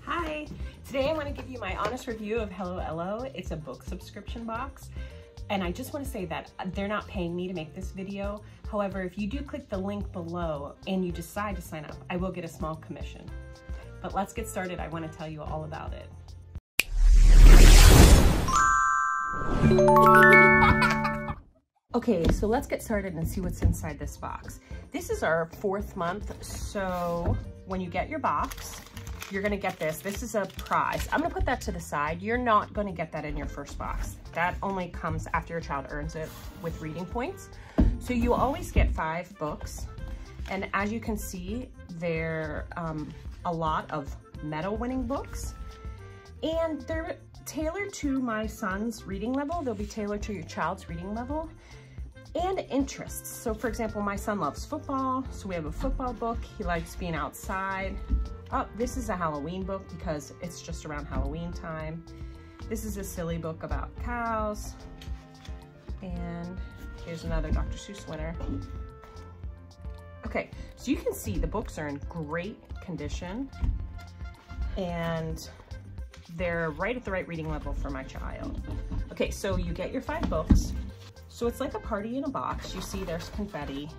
Hi, today I want to give you my honest review of Hello Ello. It's a book subscription box, and I just want to say that they're not paying me to make this video. However, if you do click the link below and you decide to sign up, I will get a small commission. But let's get started. I want to tell you all about it. Okay, so let's get started and see what's inside this box. This is our 4th month, so when you get your box, you're gonna get this. This is a prize. I'm gonna put that to the side. You're not gonna get that in your first box. That only comes after your child earns it with reading points. So you always get 5 books. And as you can see, they're a lot of medal winning books. And they're tailored to my son's reading level. They'll be tailored to your child's reading level and interests. So for example, my son loves football. So we have a football book. He likes being outside. Oh, this is a Halloween book because it's just around Halloween time. This is a silly book about cows. And here's another Dr. Seuss winner. Okay, so you can see the books are in great condition and they're right at the right reading level for my child. Okay, so you get your 5 books. So it's like a party in a box. You see there's confetti.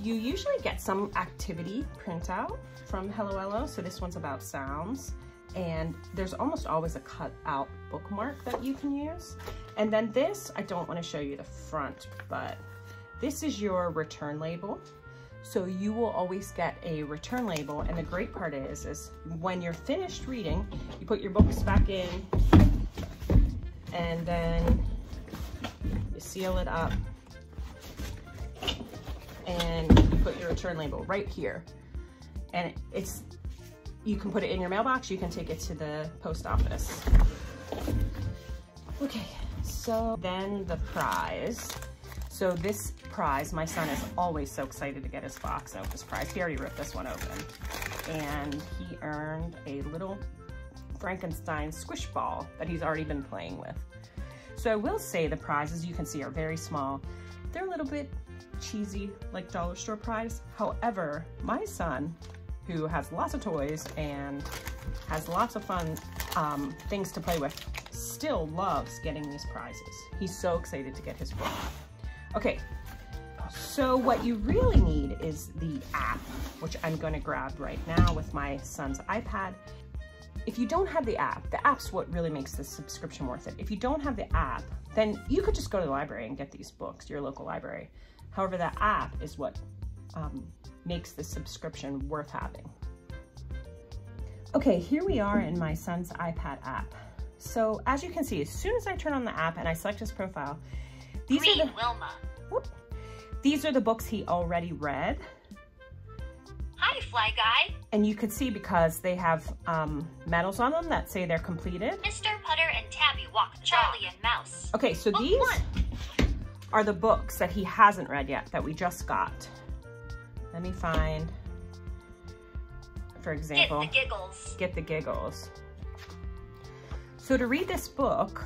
You usually get some activity printout from Hello Ello. So this one's about sounds. And there's almost always a cut out bookmark that you can use. And then this, I don't want to show you the front, but this is your return label. So you will always get a return label. And the great part is when you're finished reading, you put your books back in and then you seal it up and you put your return label right here. And you can put it in your mailbox, you can take it to the post office. Okay, so then the prize. So this prize, my son is always so excited to get his box out, this prize. He already ripped this one open. And he earned a little Frankenstein squish ball that he's already been playing with. So I will say the prizes, you can see, are very small. They're a little bit cheesy, like dollar store prize. However, my son, who has lots of toys and has lots of fun things to play with, still loves getting these prizes. He's so excited to get his book. Okay, so what you really need is the app, which I'm gonna grab right now with my son's iPad. If you don't have the app's what really makes this subscription worth it. If you don't have the app, then you could just go to the library and get these books, your local library. However, the app is what makes the subscription worth having. Okay, here we are in my son's iPad app. So as you can see, as soon as I turn on the app and I select his profile, these are the books he already read. Hi, Fly Guy. And you could see because they have medals on them that say they're completed. Mr. Putter and Tabby walk, Charlie and Mouse. Okay, so Book these 1 are the books that he hasn't read yet that we just got. Let me find, for example, Get the Giggles. Get the Giggles. So to read this book,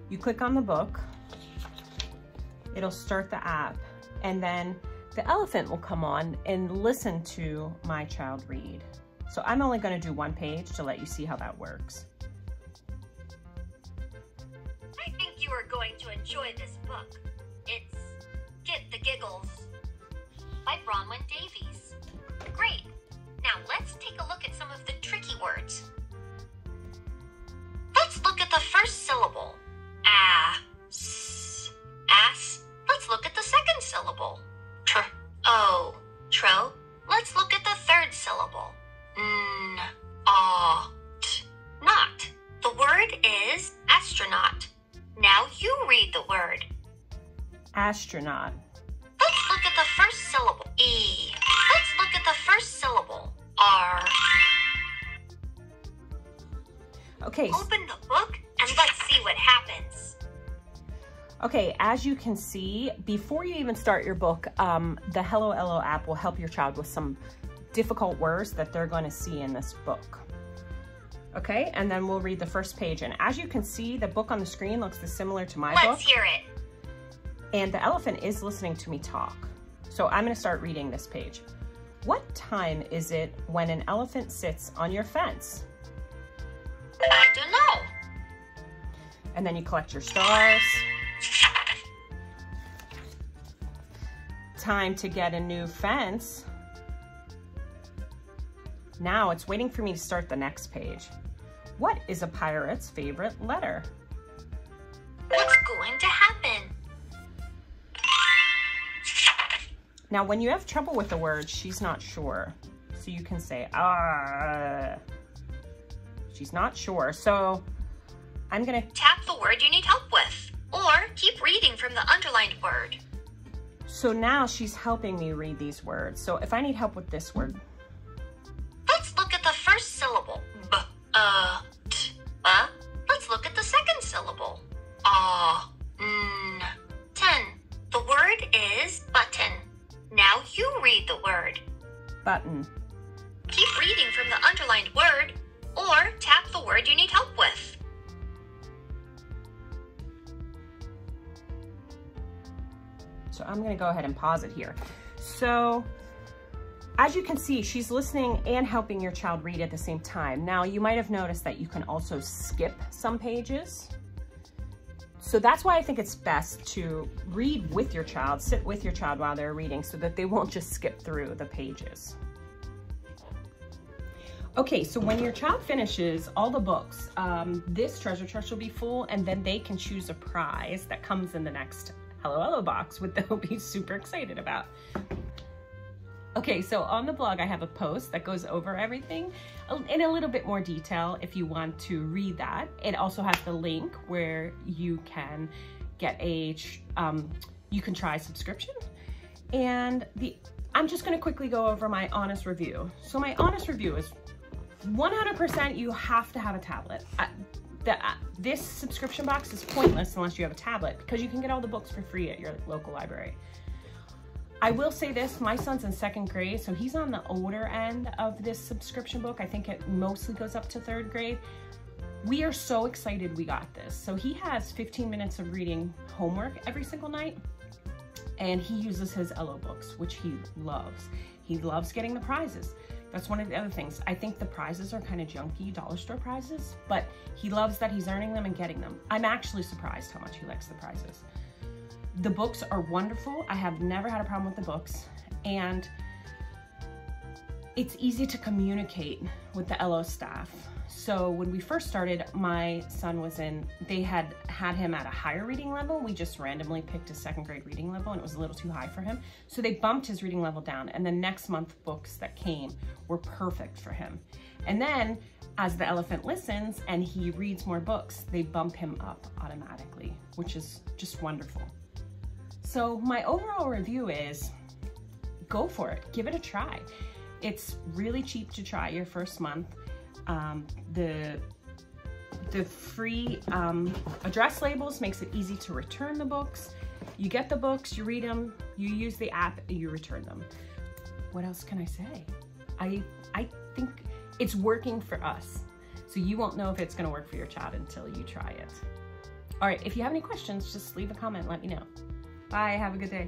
you click on the book, it'll start the app, and then the elephant will come on and listen to my child read. So I'm only going to do 1 page to let you see how that works. I think you are going to enjoy this book. It's Get the Giggles by Bronwyn Davies. Great. Now let's take a look at some of the tricky words. Let's look at the first syllable. Ass. Let's look at the second syllable. Tro. Let's look at the third syllable. Not. The word is astronaut. Now you read the word. Astronaut. Let's look at the first syllable. E. Let's look at the first syllable. R. Okay. Open the book and let's see what happens. Okay, as you can see, before you even start your book, the Hello Ello app will help your child with some difficult words that they're going to see in this book. Okay, and then we'll read the first page. And as you can see, the book on the screen looks similar to my book. Let's hear it. And the elephant is listening to me talk. So I'm going to start reading this page. What time is it when an elephant sits on your fence? I don't know. And then you collect your stars. Time to get a new fence. Now it's waiting for me to start the next page. What is a pirate's favorite letter? What's going to happen? Now, when you have trouble with the word, she's not sure. So you can say, she's not sure. So I'm gonna Tap the word you need help with, or keep reading from the underlined word. So now she's helping me read these words. So if I need help with this word, Let's look at the first syllable. Let's look at the second syllable. 10. The word is button. Now you read the word. button. Keep reading from the underlined word, or tap the word you need help with. So I'm gonna go ahead and pause it here. So as you can see, she's listening and helping your child read at the same time. Now you might have noticed that you can also skip some pages. So that's why I think it's best to read with your child, sit with your child while they're reading so that they won't just skip through the pages. Okay, so when your child finishes all the books, this treasure chest will be full, and then they can choose a prize that comes in the next Hello Ello box, which they'll be super excited about. Okay, so on the blog, I have a post that goes over everything in a little bit more detail if you want to read that. It also has the link where you can get you can try a subscription. And I'm just gonna quickly go over my honest review. So my honest review is 100% you have to have a tablet. This subscription box is pointless unless you have a tablet because you can get all the books for free at your local library. I will say this, my son's in 2nd grade, so he's on the older end of this subscription book. I think it mostly goes up to 3rd grade. We are so excited we got this. So he has 15 minutes of reading homework every single night, and he uses his Ello books, which he loves. He loves getting the prizes. That's one of the other things. I think the prizes are kind of junky dollar store prizes, but he loves that he's earning them and getting them. I'm actually surprised how much he likes the prizes. The books are wonderful. I have never had a problem with the books, and it's easy to communicate with the Ello staff. So when we first started, my son was they had him at a higher reading level. We just randomly picked a 2nd grade reading level, and it was a little too high for him. So they bumped his reading level down, and the next month books that came were perfect for him. And then as the elephant listens and he reads more books, they bump him up automatically, which is just wonderful. So my overall review is, go for it, give it a try. It's really cheap to try your first month. The free address labels makes it easy to return the books. You get the books, you read them, you use the app, you return them. What else can I say? I think it's working for us. So you won't know if it's gonna work for your child until you try it. All right, if you have any questions, just leave a comment and let me know. Bye, have a good day.